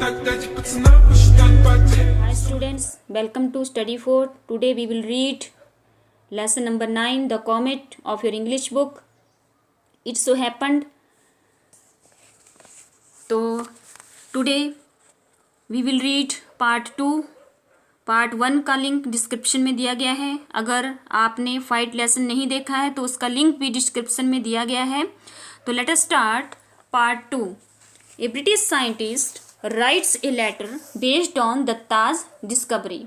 Hi students, welcome to Study 4. Today we will read lesson number 9, the comet of your English book. It so happened. तो today we will read part 2. Part 1 का link description में दिया गया है. अगर आपने fight lesson नहीं देखा है तो उसका लिंक भी डिस्क्रिप्शन में दिया गया है. तो let us start part 2. A British scientist writes a letter based on Datta's discovery.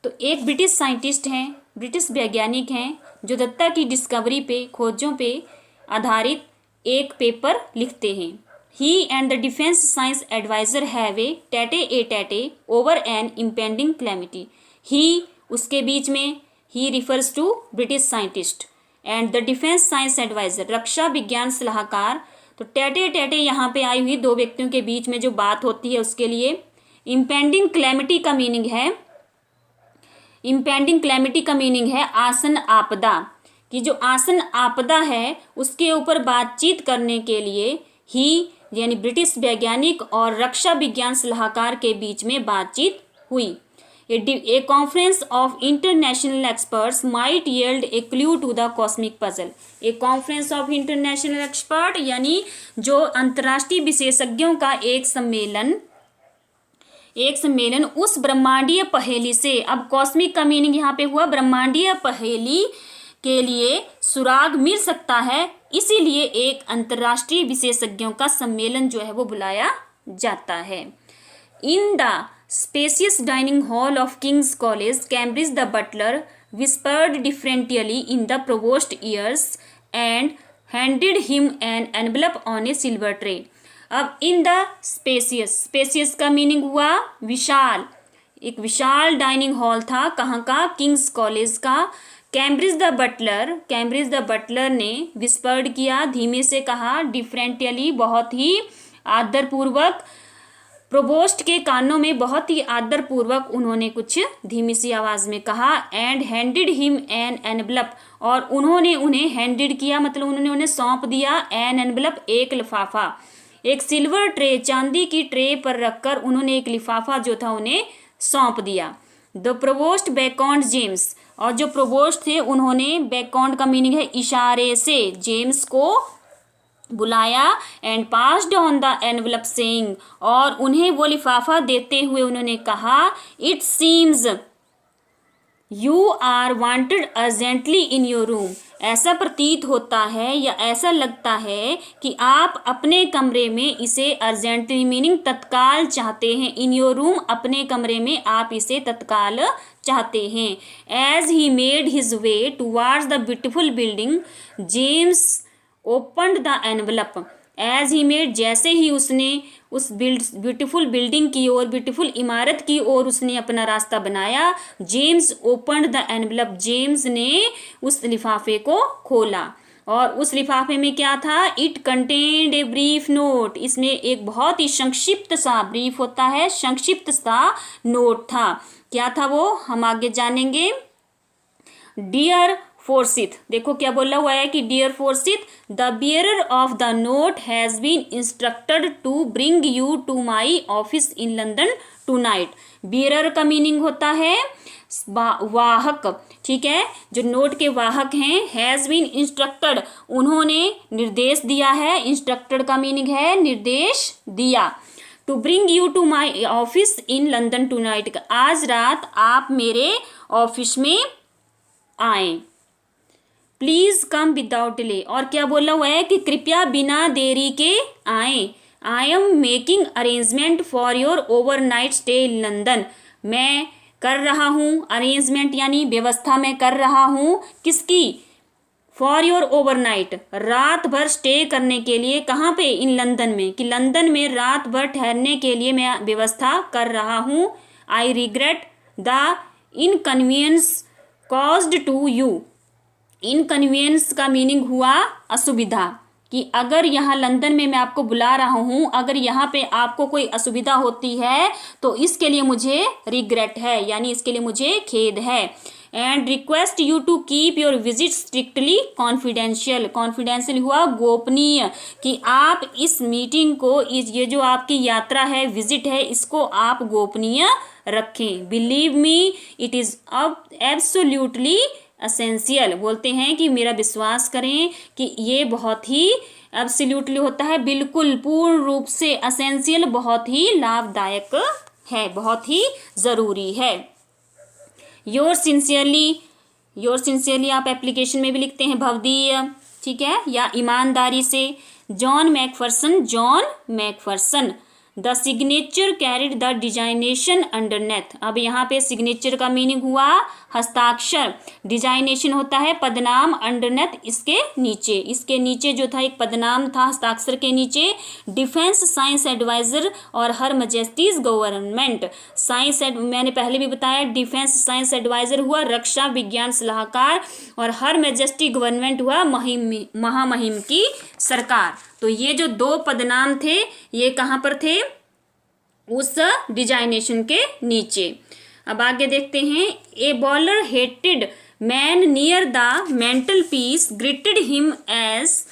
तो एक ब्रिटिश साइंटिस्ट हैं, ब्रिटिश वैज्ञानिक हैं जो दत्ता की डिस्कवरी पे, खोजों पे आधारित एक पेपर लिखते हैं. He and the defence science adviser have a tete over an impending calamity. ही उसके बीच में, he refers to British scientist and the defence science adviser रक्षा विज्ञान सलाहकार. तो टेटे यहाँ पे आई हुई दो व्यक्तियों के बीच में जो बात होती है उसके लिए. इम्पेंडिंग कैलेमिटी का मीनिंग है, इम्पेंडिंग कैलेमिटी का मीनिंग है आसन आपदा. कि जो आसन आपदा है उसके ऊपर बातचीत करने के लिए ही यानी ब्रिटिश वैज्ञानिक और रक्षा विज्ञान सलाहकार के बीच में बातचीत हुई. A conference of international experts might yield a clue to the cosmic puzzle. A conference of international expert यानी जो अंतर्राष्ट्रीय विशेषज्ञों का एक सम्मेलन उस ब्रह्मांडीय पहेली से, अब कॉस्मिक का मीनिंग यहाँ पे हुआ ब्रह्मांडीय पहेली के लिए सुराग मिल सकता है. इसीलिए एक अंतर्राष्ट्रीय विशेषज्ञों का सम्मेलन जो है वो बुलाया जाता है. In the spacious dining hall of King's College, Cambridge, the butler whispered deferentially in the provost's ears and handed him an envelope on a silver tray. अब in the spacious का मीनिंग हुआ विशाल. एक विशाल डाइनिंग हॉल था. कहाँ का? Kings college का. Cambridge the Buttler ने whispered किया, धीमे से कहा, डिफरेंटली बहुत ही आदरपूर्वक, प्रोवोस्ट के कानों में बहुत ही आदरपूर्वक उन्होंने कुछ धीमी सी आवाज़ में कहा. And handed him an envelope, और उन्होंने उन्हें हैंडेड किया मतलब उन्होंने उन्हें सौंप दिया. एन एनवलप एक लिफाफा. एक सिल्वर ट्रे, चांदी की ट्रे पर रखकर उन्होंने एक लिफाफा जो था उन्हें सौंप दिया. द प्रोवोस्ट बेकॉन्ड जेम्स, और जो प्रोवोस्ट थे उन्होंने, बेकॉन्ड का मीनिंग है इशारे से, जेम्स को बुलाया. And passed on the envelope saying, और उन्हें वो लिफाफा देते हुए उन्होंने कहा, it seems you are wanted urgently in your room. ऐसा प्रतीत होता है या ऐसा लगता है कि आप अपने कमरे में इसे अर्जेंटली मीनिंग तत्काल चाहते हैं. इन योर रूम, अपने कमरे में आप इसे तत्काल चाहते हैं. As he made his way towards the beautiful building, James opened the envelope. As he made, जैसे ही उसने उस ब्यूटीफुल बिल्डिंग की ओर, ब्यूटीफुल इमारत की ओर उसने अपना रास्ता बनाया. James opened the envelope, James ने उस लिफाफे को खोला. और उस लिफाफे में क्या था? It contained a brief note. इसमें एक बहुत ही संक्षिप्त सा, ब्रीफ होता है संक्षिप्त सा, नोट था. क्या था वो, हम आगे जानेंगे. डियर फोर्सिथ, देखो क्या बोला हुआ है कि dear Forsyth, the bearer of the note has been instructed to bring you to my office in London tonight. Bearer का मीनिंग होता है वाहक, ठीक है, जो नोट के वाहक हैं. हैज़ बीन इंस्ट्रक्टेड, उन्होंने निर्देश दिया है. इंस्ट्रक्टेड का मीनिंग है निर्देश दिया. To bring you to my office in London tonight, आज रात आप मेरे ऑफिस में आए. प्लीज़ कम विदाउट डिले, और क्या बोला हुआ है कि कृपया बिना देरी के आए. I am making arrangement for your overnight stay in London. मैं कर रहा हूँ अरेंजमेंट यानी व्यवस्था मैं कर रहा हूँ. किसकी? फॉर योर ओवरनाइट, रात भर स्टे करने के लिए. कहाँ पे? इन लंदन में, कि लंदन में रात भर ठहरने के लिए मैं व्यवस्था कर रहा हूँ. I regret the inconvenience caused to you. Inconvenience का मीनिंग हुआ असुविधा, कि अगर यहाँ लंदन में मैं आपको बुला रहा हूँ, अगर यहाँ पे आपको कोई असुविधा होती है तो इसके लिए मुझे रिग्रेट है, यानी इसके लिए मुझे खेद है. And request you to keep your visit strictly confidential. Confidential हुआ गोपनीय, कि आप इस मीटिंग को, ये जो आपकी यात्रा है, विजिट है, इसको आप गोपनीय रखें। बिलीव मी इट इज़ अब एब्सोल्यूटली असेंशियल। बोलते हैं कि मेरा विश्वास करें कि ये बहुत ही एब्सोल्यूटली होता है, बिल्कुल पूर्ण रूप से, असेंशियल बहुत ही लाभदायक है, बहुत ही ज़रूरी है। योर सिंसियरली आप एप्लीकेशन में भी लिखते हैं भवदीय, ठीक है, या ईमानदारी से। John McPherson the signature carried the designation underneath. अब यहाँ पे सिग्नेचर का मीनिंग हुआ हस्ताक्षर, डिजाइनेशन होता है पदनाम, अंडरनेथ इसके नीचे जो था एक पदनाम था हस्ताक्षर के नीचे। डिफेंस साइंस एडवाइजर और हर मजेस्टीज गवर्नमेंट। मैंने पहले भी बताया, डिफेंस साइंस एडवाइजर हुआ रक्षा विज्ञान सलाहकार, और हर मजेस्टी गवर्नमेंट हुआ महामहिम की सरकार। तो ये जो दो पदनाम थे ये कहाँ पर थे, उस डिजाइनेशन के नीचे। अब आगे देखते हैं। A bowler hatted man near the mantelpiece greeted him as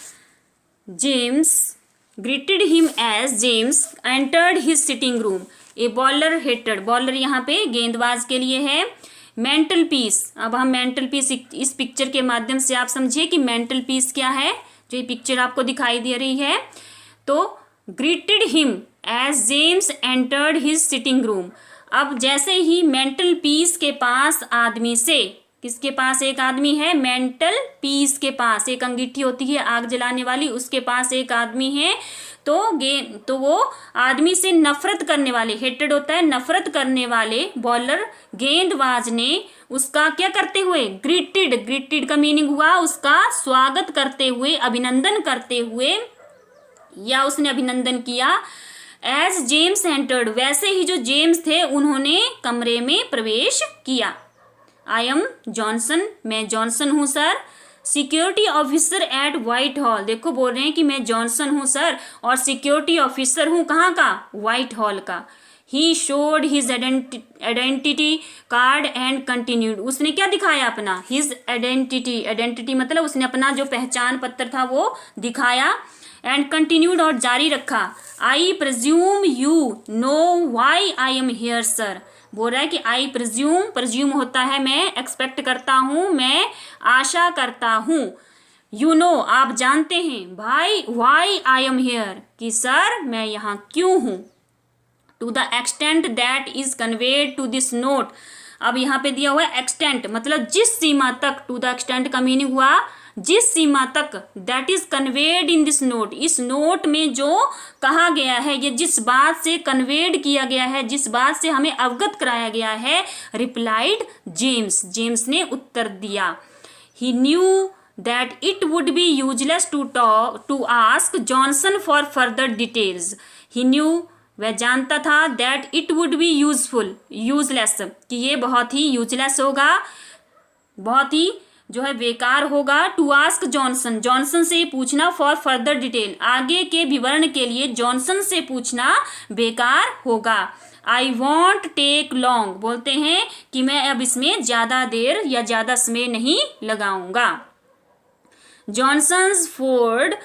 James entered his sitting room. A bowler hatted, bowler यहाँ पे गेंदबाज के लिए है। मेंटल पीस, अब हम मेंटल पीस इस पिक्चर के माध्यम से आप समझिए कि मेंटल पीस क्या है। जो ये पिक्चर आपको दिखाई दे रही है, तो greeted him as James entered his sitting room. अब जैसे ही मेंटल पीस के पास आदमी से, किसके पास एक आदमी है, मेंटल पीस के पास एक अंगीठी होती है आग जलाने वाली, उसके पास एक आदमी है, तो वो आदमी से नफरत करने वाले, हेटेड होता है नफरत करने वाले बॉलर गेंदबाज ने उसका क्या करते हुए, ग्रीटेड का मीनिंग हुआ उसका स्वागत करते हुए, अभिनंदन करते हुए, या उसने अभिनंदन किया। एज जेम्स एंटर्ड, वैसे ही जो जेम्स थे उन्होंने कमरे में प्रवेश किया। आई एम जॉनसन, मैं जॉनसन हूँ sir. Security officer eight white hall, देखो बोल रहे हैं कि मैं जॉनसन हूँ सर और सिक्योरिटी ऑफिसर हूँ कहाँ का, व्हाइट हॉल का। He showed his identity card and continued, उसने क्या दिखाया अपना, हिज आइडेंटिटी मतलब उसने अपना जो पहचान पत्र था वो दिखाया। एंड कंटिन्यूड, और जारी रखा। I presume you know why I am here sir, बोल रहा है कि आई प्रिज्यूम होता है मैं एक्सपेक्ट करता हूँ, मैं आशा करता हूँ। यू नो, आप जानते हैं। भाई वाई आई एम हियर, कि सर मैं यहाँ क्यों हूँ। To the extent that is conveyed to this note, अब यहाँ पे दिया हुआ है एक्सटेंट मतलब जिस सीमा तक, टू द एक्सटेंट का मीनिंग हुआ जिस सीमा तक, that is conveyed in this note, इस नोट में जो कहा गया है, ये जिस बात से कन्वेड किया गया है, जिस बात से हमें अवगत कराया गया है। रिप्लाइड जेम्स ने उत्तर दिया। ही new that it would be useless to ask Johnson for further details. He knew, वह जानता था, that it would be useless, कि ये बहुत ही useless होगा, बहुत ही जो है बेकार होगा। टू आस्क जॉनसन से पूछना, फॉर फर्दर डिटेल, आगे के विवरण के लिए जॉनसन से पूछना बेकार होगा। आई वॉन्ट टेक लॉन्ग, बोलते हैं कि मैं अब इसमें ज़्यादा देर या ज़्यादा समय नहीं लगाऊंगा। Johnson's Ford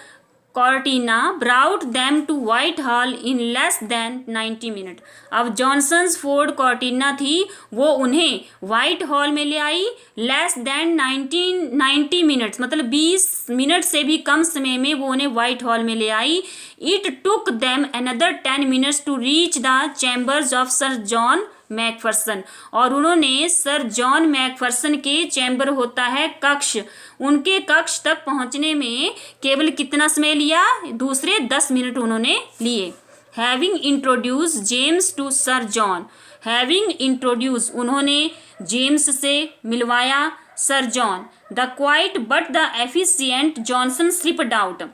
Cortina brought them to Whitehall in less than 90 minute. अब जॉनसन्स फोर्ड कॉर्टिना थी, वो उन्हें व्हाइट हॉल में ले आई लेस देन 90 मिनट्स, मतलब 20 मिनट से भी कम समय में वो उन्हें व्हाइट हॉल में ले आई। It took them another 10 minutes to reach the chambers of Sir John Macpherson, और उन्होंने सर जॉन मैकफरसन के चैम्बर होता है कक्ष, उनके कक्ष तक पहुंचने में केवल कितना समय लिया, दूसरे 10 मिनट उन्होंने लिए। Having introduce James to Sir John, having introduce, उन्होंने जेम्स से मिलवाया Sir John. The quiet but the efficient Johnson slipped out,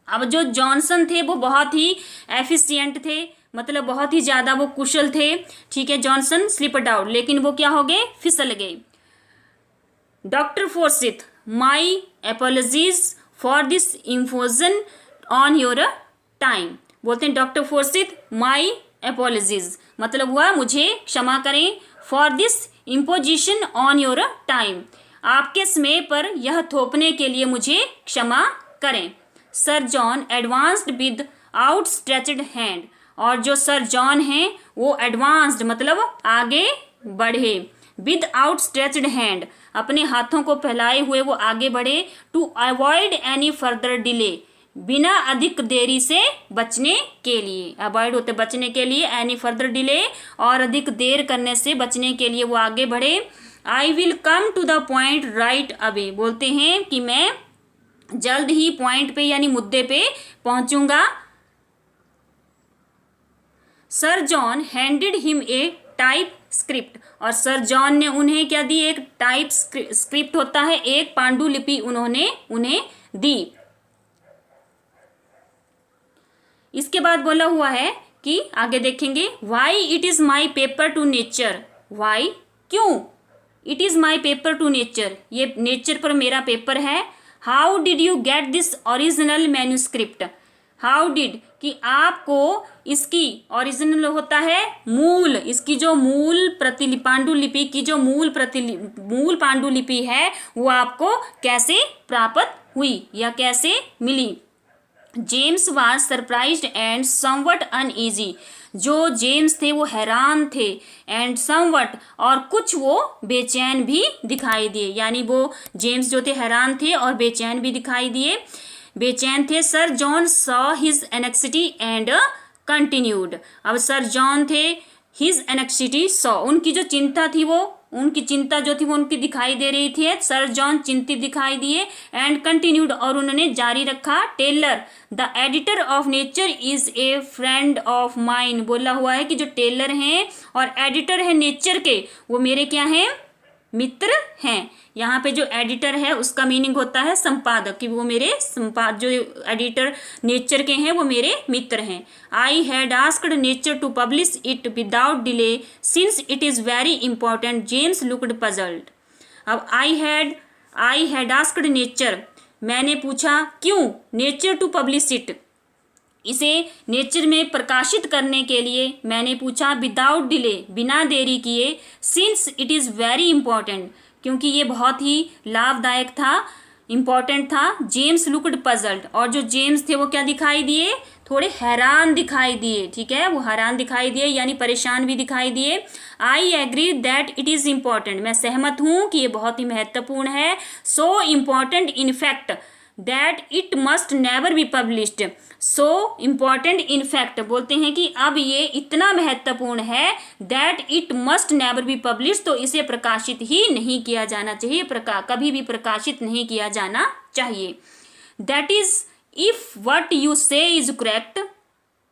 अब जो जॉनसन थे वो बहुत ही एफिशिएंट थे, मतलब बहुत ही ज़्यादा वो कुशल थे, ठीक है। जॉनसन स्लिप्ड आउट, लेकिन वो क्या हो गए, फिसल गए। Doctor Forsyth, my apologies for this imposition on your time, बोलते हैं डॉक्टर फोर्सिथ माई एपोलॉजीज, मतलब हुआ मुझे क्षमा करें, for this imposition on your time, आपके समय पर यह थोपने के लिए मुझे क्षमा करें। Sir John advanced with outstretched hand, और जो सर जॉन हैं वो एडवांस्ड मतलब आगे बढ़े, विद आउटस्ट्रेच्ड हैंड अपने हाथों को फैलाए हुए वो आगे बढ़े, to avoid any further delay बिना अधिक देरी से बचने के लिए, अवॉइड होते बचने के लिए, एनी फर्दर डिले और अधिक देर करने से बचने के लिए वो आगे बढ़े। I will come to the point right away, बोलते हैं कि मैं जल्द ही पॉइंट पे यानी मुद्दे पे पहुंचूंगा। Sir John handed him a typescript, और सर जॉन ने उन्हें क्या दी, एक टाइप स्क्रिप्ट होता है, एक पांडुलिपि उन्होंने उन्हें दी। इसके बाद बोला हुआ है कि आगे देखेंगे, why it is my paper to Nature, why क्यों, it is my paper to Nature ये नेचर पर मेरा पेपर है। How did you get this original manuscript, how did कि आपको इसकी ओरिजिनल होता है मूल, इसकी जो मूल प्रतिलिपि पांडुलिपि की जो मूल पांडुलिपि है वो आपको कैसे प्राप्त हुई या कैसे मिली। James was surprised and somewhat uneasy, जो जेम्स थे वो हैरान थे, एंड समवट और कुछ वो बेचैन भी दिखाई दिए, यानी वो जेम्स जो थे हैरान थे और बेचैन भी दिखाई दिए, बेचैन थे। Sir John saw his anxiety and continued, अब सर जॉन थे हिज एनेक्सिटी सॉ उनकी जो चिंता थी वो उनकी चिंता जो थी वो उनकी दिखाई दे रही थी, सर जॉन चिंतित दिखाई दिए, एंड कंटिन्यूड और उन्होंने जारी रखा। Taylor the editor of Nature is a friend of mine, बोला हुआ है कि जो टेलर हैं और एडिटर है नेचर के वो मेरे क्या हैं, मित्र हैं। यहाँ पे जो एडिटर है उसका मीनिंग होता है संपादक, कि वो मेरे जो एडिटर नेचर के हैं वो मेरे मित्र हैं। I had asked Nature to publish it without delay since it is very important, James looked puzzled. अब आई हैड आस्क्ड नेचर, मैंने पूछा क्यों, नेचर टू पब्लिश इट इसे नेचर में प्रकाशित करने के लिए मैंने पूछा, विदाउट डिले बिना देरी किए, since it is very important क्योंकि ये बहुत ही लाभदायक था, इम्पॉर्टेंट था। जेम्स लुक्ड पजल्ड, और जो जेम्स थे वो क्या दिखाई दिए, थोड़े हैरान दिखाई दिए, ठीक है, वो हैरान दिखाई दिए यानी परेशान भी दिखाई दिए। I agree that it is important, मैं सहमत हूँ कि ये बहुत ही महत्वपूर्ण है। So important in fact that it must never be published, so important in fact बोलते हैं कि अब ये इतना महत्वपूर्ण है, that it must never be publish, तो इसे प्रकाशित ही नहीं किया जाना चाहिए, कभी भी प्रकाशित नहीं किया जाना चाहिए। That is if what you say is correct,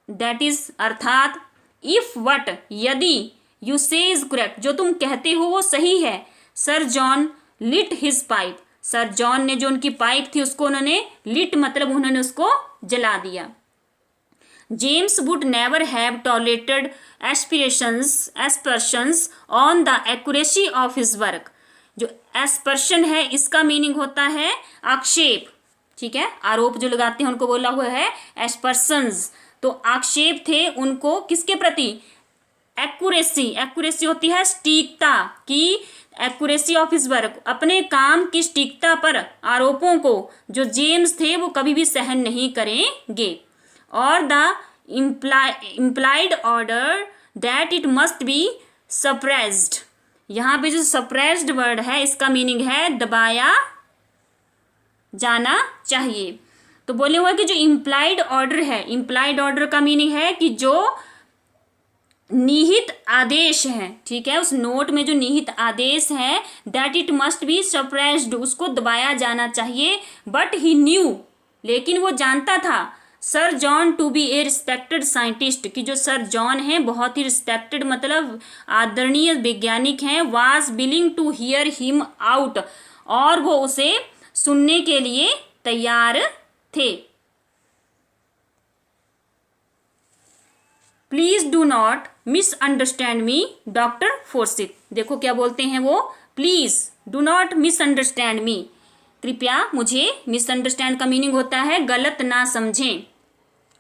that is अर्थात इफ वट यदि, यू से इज करेक्ट जो तुम कहते हो वो सही है। Sir John lit his pipe, sir John ने जो उनकी पाइप थी उसको उन्होंने लिट मतलब उन्होंने उसको जला दिया। James would never have tolerated aspersions on the accuracy of his work, जो एस्पर्शन है इसका मीनिंग होता है आक्षेप, ठीक है, आरोप जो लगाते हैं उनको बोला हुआ है एस्पर्शंस, तो आक्षेप थे उनको किसके प्रति, एक्यूरेसी होती है सटीकता की, एक्यूरेसी ऑफ हिज वर्क अपने काम की सटीकता पर आरोपों को जो जेम्स थे वो कभी भी सहन नहीं करेंगे। और the implied order that it must be suppressed, यहाँ पे जो सप्रेस्ड वर्ड है इसका मीनिंग है दबाया जाना चाहिए। तो बोले हुआ कि जो इम्प्लाइड ऑर्डर है, इम्प्लाइड ऑर्डर का मीनिंग है कि जो निहित आदेश है, ठीक है, उस नोट में जो निहित आदेश है, that it must be suppressed उसको दबाया जाना चाहिए। बट ही न्यू लेकिन वो जानता था, sir John to be a respected scientist कि जो सर जॉन हैं बहुत ही रिस्पेक्टेड मतलब आदरणीय वैज्ञानिक हैं, was willing to hear him out और वो उसे सुनने के लिए तैयार थे। Please do not misunderstand me doctor Forsyth, देखो क्या बोलते हैं वो, please do not misunderstand me, कृपया मुझे, मिसअंडरस्टैंड का मीनिंग होता है गलत ना समझें,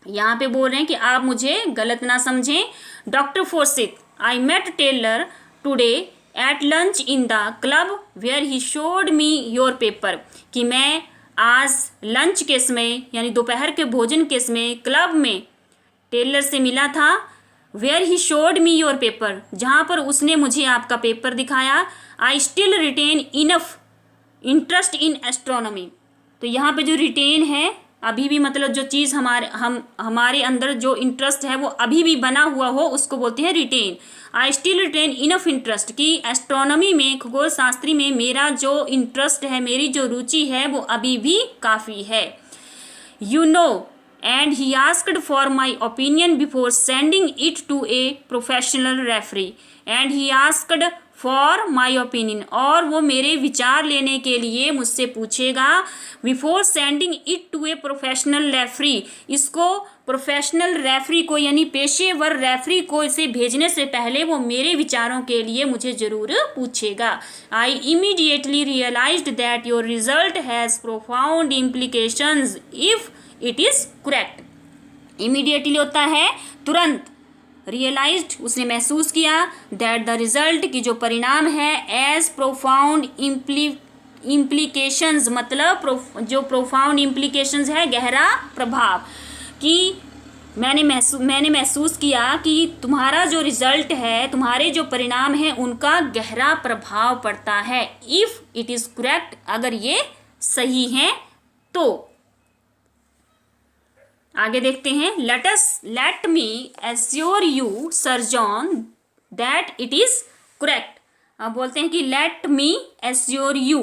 यहाँ पे बोल रहे हैं कि आप मुझे गलत ना समझें। Doctor Forsyth, I met Taylor today at lunch in the club where he showed me your paper, कि मैं आज लंच के समय यानी दोपहर के भोजन के समय क्लब में टेलर से मिला था। Where he showed me your paper, जहाँ पर उसने मुझे आपका पेपर दिखाया। I still retain enough interest in astronomy, तो यहाँ पे जो रिटेन है अभी भी, मतलब जो चीज़ हमारे अंदर जो इंटरेस्ट है वो अभी भी बना हुआ हो उसको बोलते हैं retain. I still retain enough interest, कि एस्ट्रोनॉमी में, खगोल शास्त्री में मेरा जो इंटरेस्ट है, मेरी जो रुचि है वो अभी भी काफ़ी है। You know and he asked for my opinion before sending it to a professional referee, and he asked for my opinion, और वो मेरे विचार लेने के लिए मुझसे पूछेगा before sending it to a professional referee, इसको प्रोफेशनल रेफरी को यानी पेशेवर रेफरी को इसे भेजने से पहले वो मेरे विचारों के लिए मुझे ज़रूर पूछेगा। I immediately realized that your result has profound implications if it is correct. Immediately होता है तुरंत, रियलाइज्ड उसने महसूस किया, दैट द रिजल्ट की जो परिणाम है, एज प्रोफाउंड इम्प्लीकेशंस, मतलब जो प्रोफाउंड इम्प्लीकेशंस है गहरा प्रभाव, कि मैंने महसूस किया कि तुम्हारा जो रिजल्ट है, तुम्हारे जो परिणाम हैं उनका गहरा प्रभाव पड़ता है। इफ़ इट इज़ करेक्ट, अगर ये सही है तो। आगे देखते हैं, let me assure you sir John that it is correct. अब बोलते हैं कि लेट मी एश्योर यू,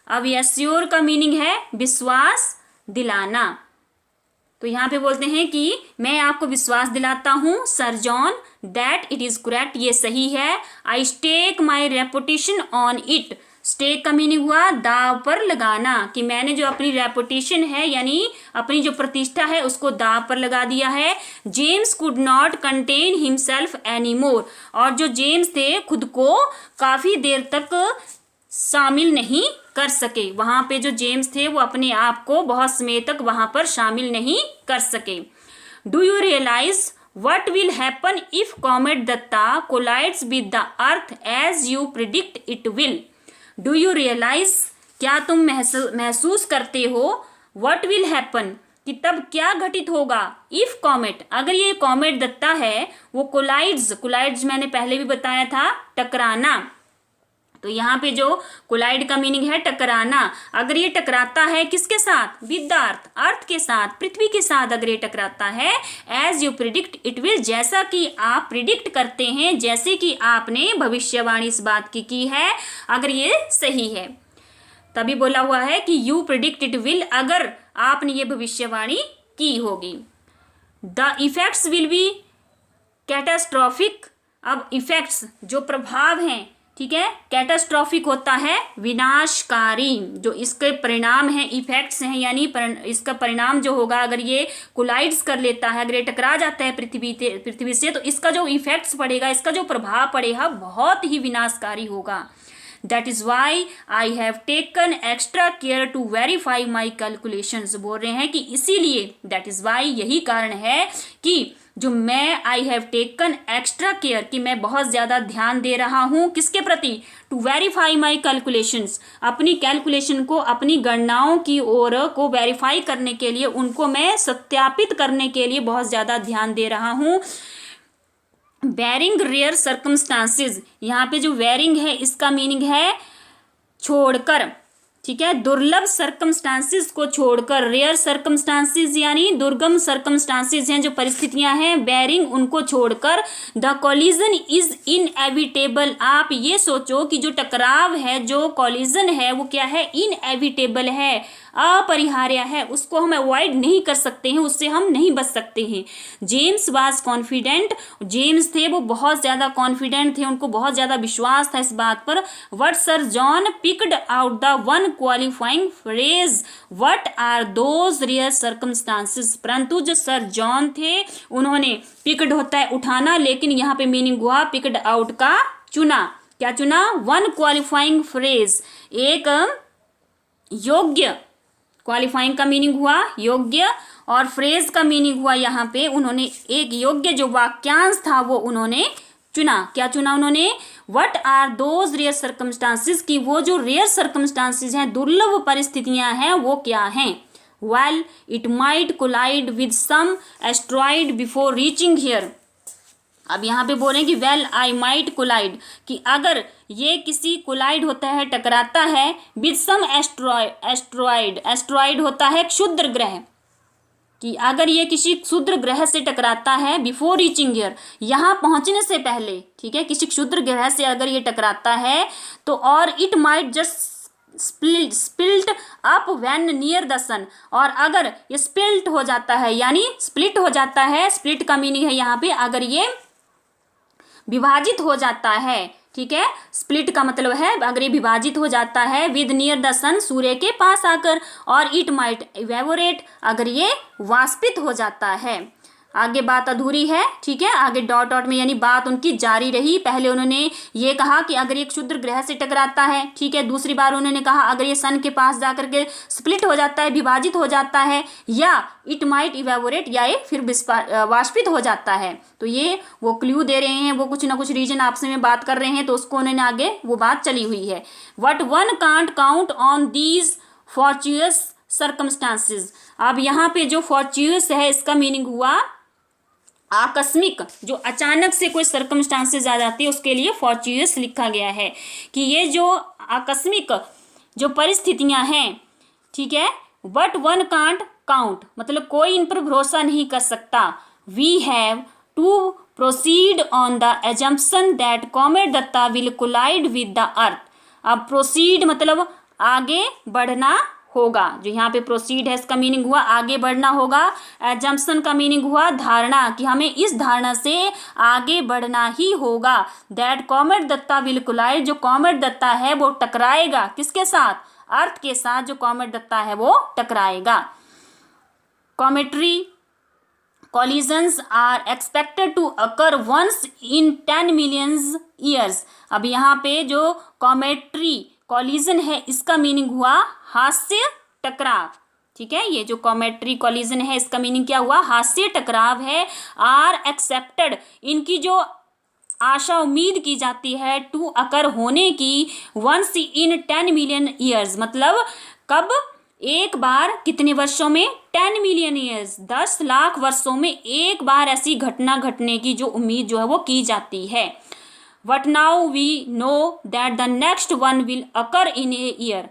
अब एश्योर का मीनिंग है विश्वास दिलाना, तो यहाँ पे बोलते हैं कि मैं आपको विश्वास दिलाता हूँ Sir John that it is correct, ये सही है। I stake my reputation on it, stake का मीनिंग हुआ दाव पर लगाना, कि मैंने जो अपनी रेपुटेशन है यानी अपनी जो प्रतिष्ठा है उसको दाव पर लगा दिया है। James could not contain himself any more, और जो जेम्स थे खुद को काफ़ी देर तक शामिल नहीं कर सके, वहाँ पे जो जेम्स थे वो अपने आप को बहुत समय तक वहाँ पर शामिल नहीं कर सके। Do you realize what will happen if comet Datta collides with the earth as you predict it will. Do you realize, क्या तुम महसूस करते हो, वट विल हैपन, कि तब क्या घटित होगा, इफ कॉमेट, अगर ये कॉमेट दत्ता है वो कोलाइड्स मैंने पहले भी बताया था टकराना, तो यहाँ पे जो कोलाइड का मीनिंग है टकराना, अगर ये टकराता है किसके साथ, विद द अर्थ के साथ, पृथ्वी के साथ अगर ये टकराता है, as you predict it will, जैसा कि आप प्रिडिक्ट करते हैं, जैसे कि आपने भविष्यवाणी इस बात की है, अगर ये सही है, तभी बोला हुआ है कि यू प्रिडिक्ट इट विल, अगर आपने ये भविष्यवाणी की होगी। The effects will be catastrophic, अब इफेक्ट्स जो प्रभाव हैं, ठीक है, कैटास्ट्रॉफिक होता है विनाशकारी, जो इसके परिणाम हैं, इफेक्ट्स हैं, यानी इसका परिणाम जो होगा, अगर ये कोलाइड्स कर लेता है, अगर ये टकरा जाता है पृथ्वी से, तो इसका जो इफेक्ट्स पड़ेगा, इसका जो प्रभाव पड़ेगा बहुत ही विनाशकारी होगा। That is why I have taken extra care to verify my calculations, बोल रहे हैं कि इसीलिए, दैट इज़ वाई, यही कारण है कि जो मैं आई हैव टेकन एक्स्ट्रा केयर, कि मैं बहुत ज़्यादा ध्यान दे रहा हूँ किसके प्रति, टू वेरीफाई माई कैलकुलेशंस, अपनी कैलकुलेशन को, अपनी गणनाओं की ओर को वेरीफाई करने के लिए, उनको मैं सत्यापित करने के लिए बहुत ज़्यादा ध्यान दे रहा हूँ। बेरिंग रेयर सर्कमस्टांसेस, यहाँ पे जो वेरिंग है इसका मीनिंग है छोड़कर, ठीक है, दुर्लभ सर्कमस्टांसेस को छोड़कर, रेयर सर्कमस्टांसेस यानी दुर्गम सर्कमस्टांसेस हैं, जो परिस्थितियां हैं, बेरिंग उनको छोड़कर, द कॉलिजन इज इनएविटेबल, आप ये सोचो कि जो टकराव है, जो कॉलिजन है वो क्या है, इनएविटेबल है, अपरिहार्य है, उसको हम अवॉइड नहीं कर सकते हैं, उससे हम नहीं बच सकते हैं। जेम्स वाज कॉन्फिडेंट, जेम्स थे वो बहुत ज़्यादा कॉन्फिडेंट थे, उनको बहुत ज़्यादा विश्वास था इस बात पर। What sir John picked out the one qualifying phrase, what are those rare circumstances, परंतु जो सर जॉन थे उन्होंने, पिक्ड होता है उठाना, लेकिन यहाँ पे मीनिंग हुआ पिक्ड आउट का चुना, क्या चुना, वन क्वालिफाइंग फ्रेज, एक योग्य, क्वालिफाइंग का मीनिंग हुआ योग्य, और फ्रेज का मीनिंग हुआ यहाँ पे उन्होंने एक योग्य जो वाक्यांश था वो उन्होंने चुना। क्या चुना उन्होंने? What are those rare circumstances, की वो जो रेयर सर्कमस्टांसिस हैं, दुर्लभ परिस्थितियां हैं, वो क्या हैं? Well it might collide with some asteroid before reaching here. अब यहाँ पे बोल रहे हैं कि वेल आई माइट कोलाइड, कि अगर ये किसी कोलाइड होता है, टकराता है, विद सम एस्ट्रॉइड, एस्ट्रॉइड होता है क्षुद्र ग्रह, कि अगर ये किसी क्षुद्र ग्रह से टकराता है, बिफोर रीचिंग हियर, यहाँ पहुंचने से पहले, ठीक है, किसी क्षुद्र ग्रह से अगर ये टकराता है तो, और it might just split up when near the sun, और अगर ये स्पिल्ट हो जाता है यानी स्प्लिट हो जाता है, स्प्लिट का मीनिंग है यहाँ पे अगर ये विभाजित हो जाता है, ठीक है, स्प्लिट का मतलब है अगर ये विभाजित हो जाता है विद नियर द सन, सूर्य के पास आकर, और इट माइट इवेपोरेट, अगर ये वाष्पित हो जाता है। आगे बात अधूरी है, ठीक है, आगे डॉट डॉट में यानी बात उनकी जारी रही। पहले उन्होंने ये कहा कि अगर ये क्षुद्र ग्रह से टकराता है, ठीक है, दूसरी बार उन्होंने कहा अगर ये सन के पास जाकर के स्प्लिट हो जाता है, विभाजित हो जाता है, या इट माइट इवेपोरेट, या ये फिर वाष्पित हो जाता है। तो ये वो क्ल्यू दे रहे हैं, वो कुछ ना कुछ रीजन आपसे में बात कर रहे हैं, तो उसको उन्होंने आगे वो बात चली हुई है। What one can't count on these fortuitous circumstances. अब यहाँ पे जो फॉर्च्यूअस है इसका मीनिंग हुआ आकस्मिक, जो अचानक से कोई सर्कमस्टांसेस आ जाती है उसके लिए फॉर्च्यूअस लिखा गया है, कि ये जो आकस्मिक जो परिस्थितियां हैं, ठीक है, बट वन कांट काउंट, मतलब कोई इन पर भरोसा नहीं कर सकता। We have to proceed on the assumption that comet Datta will collide with the earth. अब प्रोसीड मतलब आगे बढ़ना होगा, जो यहाँ पे प्रोसीड है इसका मीनिंग हुआ आगे बढ़ना होगा। एजम्पशन का मीनिंग हुआ धारणा, कि हमें इस धारणा से आगे बढ़ना ही होगा। That comet Datta will collide, जो कॉमेट दत्ता है वो टकराएगा, किसके साथ? अर्थ के साथ जो कॉमेट दत्ता है वो टकराएगा। कॉमेट्री collisions are expected to occur once in 10 million years। अब यहाँ पे जो कॉमेट्री कॉलिजन है इसका मीनिंग हुआ हास्य टकराव, ठीक है, ये जो कॉमेट्री कॉलिजन है इसका मीनिंग क्या हुआ? हास्य टकराव है। आर एक्सेप्टेड, इनकी जो आशा उम्मीद की जाती है, टू अकर होने की, वंस इन 10 मिलियन ईयर्स, मतलब कब? एक बार कितने वर्षों में? 10 मिलियन ईयर्स, 10 लाख वर्षों में एक बार ऐसी घटना घटने की जो उम्मीद जो है वो की जाती है। But now we know that the next one will occur in a year।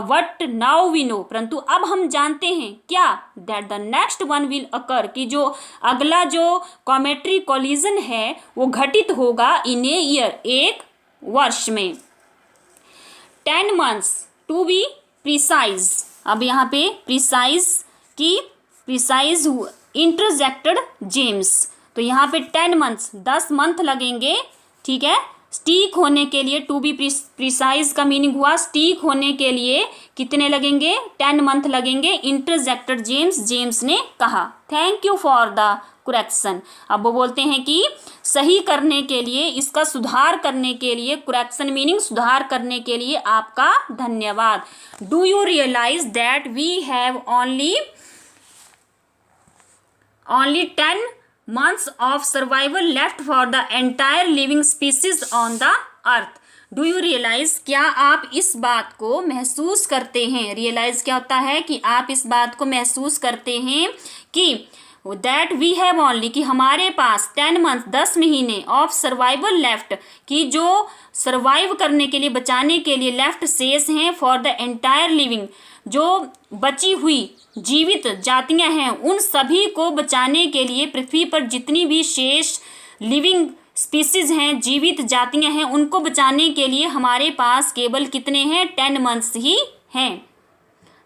What now we know, परंतु अब हम जानते हैं क्या? That the next one will occur, कि जो अगला जो कॉमेट्री कॉलिजन है वो घटित होगा in a year, एक वर्ष में। 10 months to be precise। अब यहाँ पे प्रिसाइज की प्रिसाइज इंटरजेक्टेड जेम्स, तो यहाँ पे 10 months 10 मंथ लगेंगे, ठीक है, स्टीक होने के लिए। टू बी प्रिसाइज का मीनिंग हुआ स्टीक होने के लिए कितने लगेंगे? 10 मंथ लगेंगे। इंटरजेक्टेड जेम्स ने कहा। Thank you for the correction. अब वो बोलते हैं कि सही करने के लिए, इसका सुधार करने के लिए, करेक्शन मीनिंग सुधार करने के लिए आपका धन्यवाद। Do you realize that we have only 10 months of survival left for the entire living species on the earth। Do you realize, क्या आप इस बात को महसूस करते हैं? रियलाइज क्या होता है? कि आप इस बात को महसूस करते हैं कि दैट वी हैव ओनली, कि हमारे पास 10 months 10 महीने ऑफ सर्वाइवल लेफ्ट, कि जो सर्वाइव करने के लिए, बचाने के लिए लेफ्ट शेष हैं, फॉर द एंटायर लिविंग, जो बची हुई जीवित जातियां हैं उन सभी को बचाने के लिए, पृथ्वी पर जितनी भी शेष लिविंग स्पीसीज हैं, जीवित जातियां हैं, उनको बचाने के लिए हमारे पास केवल कितने हैं? 10 months ही हैं।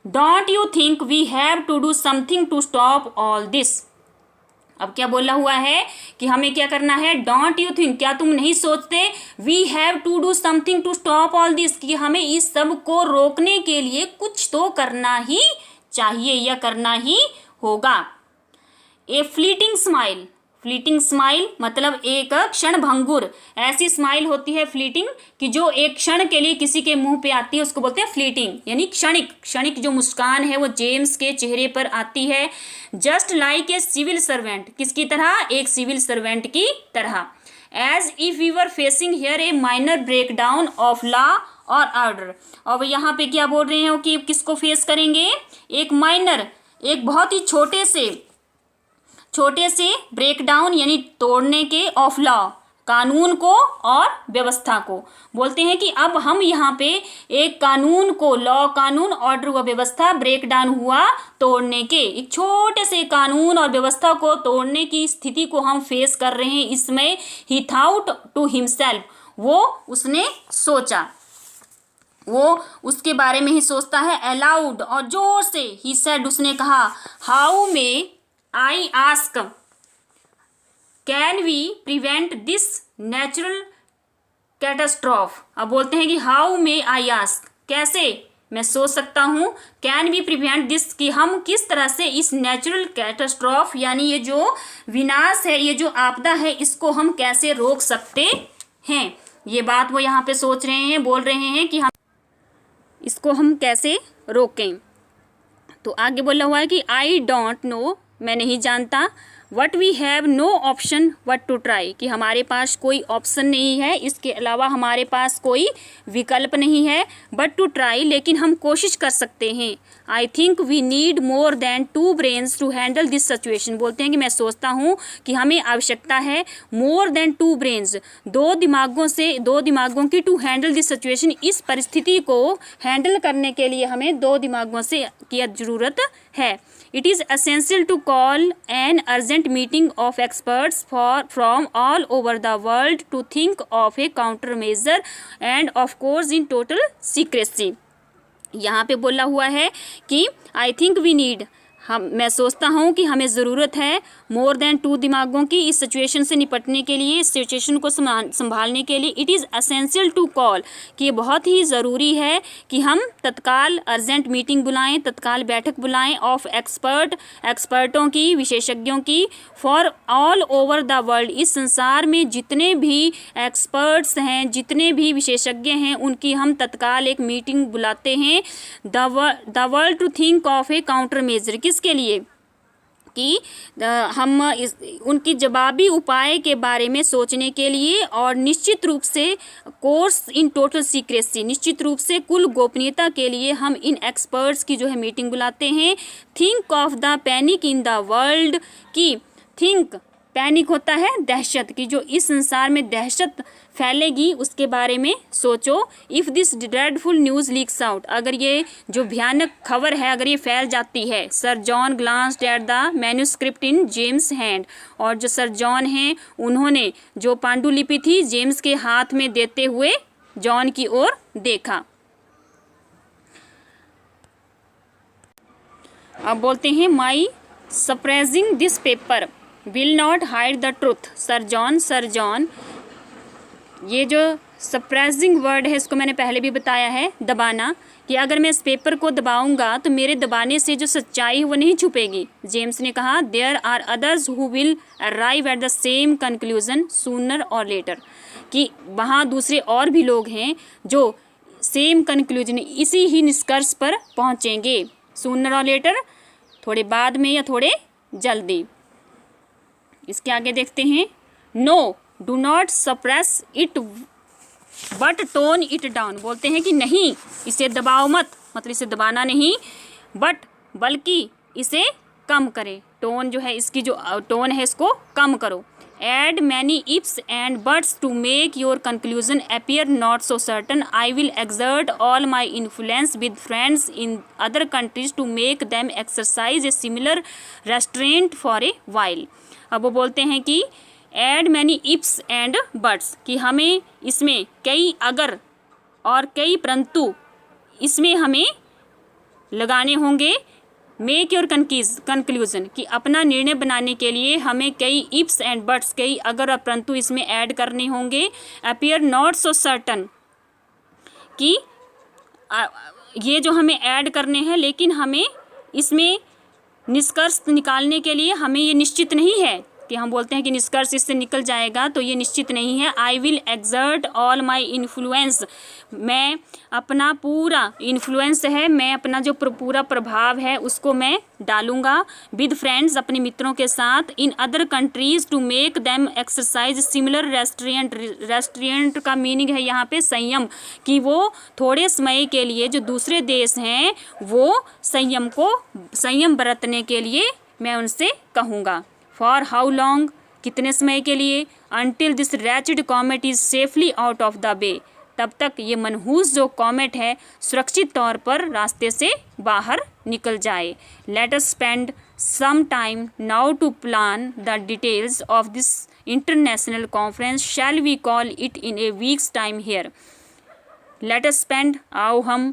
Don't you think we have to do something to stop all this. अब क्या बोला हुआ है कि हमें क्या करना है? डोंट यू थिंक, क्या तुम नहीं सोचते? We have to do something to stop all this, कि हमें इस सब को रोकने के लिए कुछ तो करना ही चाहिए या करना ही होगा। ए फ्लीटिंग स्माइल, फ्लीटिंग स्माइल मतलब एक क्षण भंगुर, ऐसी स्माइल होती है फ्लीटिंग कि जो एक क्षण के लिए किसी के मुंह पे आती है, उसको बोलते हैं फ्लीटिंग, यानी क्षणिक। क्षणिक जो मुस्कान है वो जेम्स के चेहरे पर आती है। Just like a civil servant, किसकी तरह? एक सिविल सर्वेंट की तरह। As if we were facing here a minor breakdown of law और ऑर्डर। और यहाँ पे क्या बोल रहे हैं कि किसको फेस करेंगे, एक माइनर, एक बहुत ही छोटे से ब्रेक डाउन यानी तोड़ने के ऑफ लॉ, कानून को और व्यवस्था को। बोलते हैं कि अब हम यहाँ पे एक कानून को, लॉ, कानून, ऑर्डर व व्यवस्था ब्रेक डाउन हुआ तोड़ने के, एक छोटे से कानून और व्यवस्था को तोड़ने की स्थिति को हम फेस कर रहे हैं। इसमें ही थाउट टू हिमसेल्फ, वो उसने सोचा, वो उसके बारे में ही सोचता है। अलाउड, और जोर से, ही सेड, उसने कहा। How may I ask, can we prevent this natural catastrophe. अब बोलते हैं कि हाउ मे आई आस्क, कैसे मैं सोच सकता हूँ, कैन वी प्रिवेंट दिस, कि हम किस तरह से इस नेचुरल कैटास्ट्रॉफ यानी ये जो विनाश है, ये जो आपदा है, इसको हम कैसे रोक सकते हैं। ये बात वो यहाँ पे सोच रहे हैं, बोल रहे हैं कि हम इसको हम कैसे रोकें। तो आगे बोला हुआ है कि आई डोंट नो, मैं नहीं जानता, what we have no option what to try, कि हमारे पास कोई ऑप्शन नहीं है, इसके अलावा हमारे पास कोई विकल्प नहीं है, बट टू ट्राई, लेकिन हम कोशिश कर सकते हैं। I think we need more than 2 brains to handle this situation. बोलते हैं कि मैं सोचता हूँ कि हमें आवश्यकता है मोर देन 2 ब्रेन्स, 2 दिमागों की, टू हैंडल दिस सिचुएशन, इस परिस्थिति को हैंडल करने के लिए हमें 2 दिमागों से की ज़रूरत है। It is essential to call an urgent meeting of experts from all over the world to think of a countermeasure and of course in total secrecy। यहाँ पे बोला हुआ है कि I think we need, मैं सोचता हूँ कि हमें ज़रूरत है मोर देन 2 दिमागों की, इस सिचुएशन से निपटने के लिए, इस सिचुएशन को संभालने के लिए। It is essential to call, कि ये बहुत ही ज़रूरी है कि हम तत्काल अर्जेंट मीटिंग बुलाएं, तत्काल बैठक बुलाएं, ऑफ एक्सपर्टों की, विशेषज्ञों की, for all over the world, इस संसार में जितने भी एक्सपर्ट्स हैं, जितने भी विशेषज्ञ हैं, उनकी हम तत्काल एक मीटिंग बुलाते हैं। The world to think of a counter measure, किसके लिए, कि हम उनकी जवाबी उपाय के बारे में सोचने के लिए, और निश्चित रूप से कोर्स इन टोटल सीक्रेसी, निश्चित रूप से कुल गोपनीयता के लिए हम इन एक्सपर्ट्स की जो है मीटिंग बुलाते हैं। Think of the panic in the world, की थिंक, पैनिक होता है दहशत, की जो इस संसार में दहशत फैलेगी उसके बारे में सोचो। If this dreadful news leaks out, अगर ये जो भयानक खबर है अगर ये फैल जाती है। Sir John glanced at the manuscript in James hand, और जो सर जॉन हैं उन्होंने जो पांडुलिपि थी जेम्स के हाथ में देते हुए जॉन की ओर देखा। अब बोलते हैं my suppressing this paper will not hide the truth. Sir John, ये जो सप्रेसिंग वर्ड है इसको मैंने पहले भी बताया है, दबाना, कि अगर मैं इस पेपर को दबाऊंगा तो मेरे दबाने से जो सच्चाई है वो नहीं छुपेगी। जेम्स ने कहा there are others who will arrive at the same conclusion sooner or later, कि वहाँ दूसरे और भी लोग हैं जो सेम कंक्लूजन, इसी ही निष्कर्ष पर पहुँचेंगे, सूनर और लेटर, थोड़े बाद में या थोड़े जल्दी। इसके आगे देखते हैं, no do not suppress it but tone it down. बोलते हैं कि नहीं, इसे दबाओ मत, मतलब इसे दबाना नहीं, बल्कि इसे कम करें। टोन जो है, इसकी जो टोन है इसको कम करो। Add many ifs and buts to make your conclusion appear not so certain. I will exert all my influence with friends in other countries to make them exercise a similar restraint for a while. अब वो बोलते हैं कि add many ifs and buts, कि हमें इसमें कई अगर और कई परंतु इसमें हमें लगाने होंगे। मेक योर कंक्लूजन, कि अपना निर्णय बनाने के लिए हमें कई इफ्स एंड बट्स, कई अगर और परंतु इसमें ऐड करने होंगे। अपीयर नॉट सो सर्टन, कि ये जो हमें ऐड करने हैं लेकिन हमें इसमें निष्कर्ष निकालने के लिए हमें ये निश्चित नहीं है कि हम बोलते हैं कि निष्कर्ष इससे निकल जाएगा, तो ये निश्चित नहीं है। आई will exert all my influence, मैं अपना पूरा इन्फ्लुएंस है, मैं अपना जो पूरा प्रभाव है उसको मैं डालूंगा विद फ्रेंड्स, अपने मित्रों के साथ, in other countries to make them exercise similar restraint. Restraint का मीनिंग है यहाँ पे संयम, कि वो थोड़े समय के लिए जो दूसरे देश हैं वो संयम बरतने के लिए मैं उनसे कहूँगा। फॉर हाउ लॉन्ग, कितने समय के लिए, until this ratchet comet is safely out of the way, तब तक ये मनहूस जो कॉमेट है सुरक्षित तौर पर रास्ते से बाहर निकल जाए। Let us spend some time now to plan the details of this international conference, shall we call it in a week's time here. Let us spend, आओ हम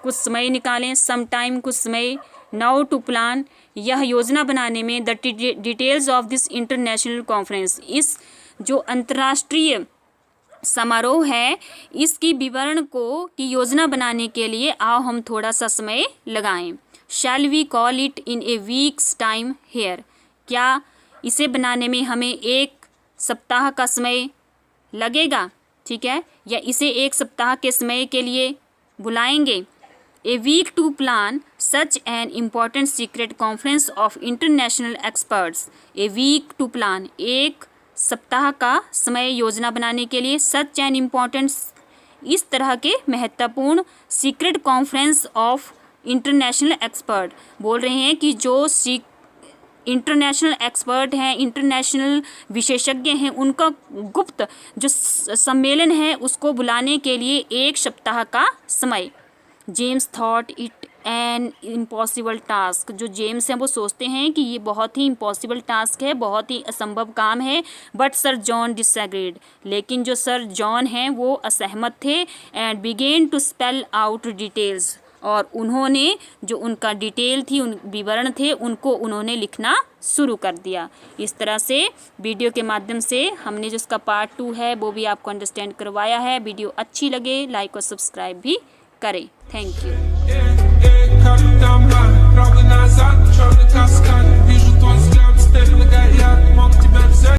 कुछ समय निकालें, सम टाइम कुछ समय, नाउ टू प्लान यह योजना बनाने में, the details of this international conference इस जो अंतर्राष्ट्रीय समारोह है इसकी विवरण को की योजना बनाने के लिए आओ हम थोड़ा सा समय लगाएं। Shall we call it in a week's time here, क्या इसे बनाने में हमें एक सप्ताह का समय लगेगा, ठीक है, या इसे एक सप्ताह के समय के लिए बुलाएंगे। A week to plan such an important secret conference of international experts, a week to plan एक सप्ताह का समय योजना बनाने के लिए, सच एन इम्पॉर्टेंट इस तरह के महत्वपूर्ण, secret conference of international expert बोल रहे हैं कि जो इंटरनेशनल एक्सपर्ट हैं, इंटरनेशनल विशेषज्ञ हैं, उनका गुप्त जो सम्मेलन है उसको बुलाने के लिए एक सप्ताह का समय। James thought it an impossible task, जो जेम्स हैं वो सोचते हैं कि ये बहुत ही इम्पॉसिबल टास्क है, बहुत ही असंभव काम है। बट सर जॉन डिसएग्रीड, लेकिन जो सर जॉन हैं वो असहमत थे। And began to spell out details, और उन्होंने जो उनका डिटेल थी, उन विवरण थे, उनको उन्होंने लिखना शुरू कर दिया। इस तरह से वीडियो के माध्यम से हमने जो इसका पार्ट 2 है वो भी आपको अंडरस्टैंड करवाया है। वीडियो अच्छी लगे लाइक और सब्सक्राइब भी करें। Thank you.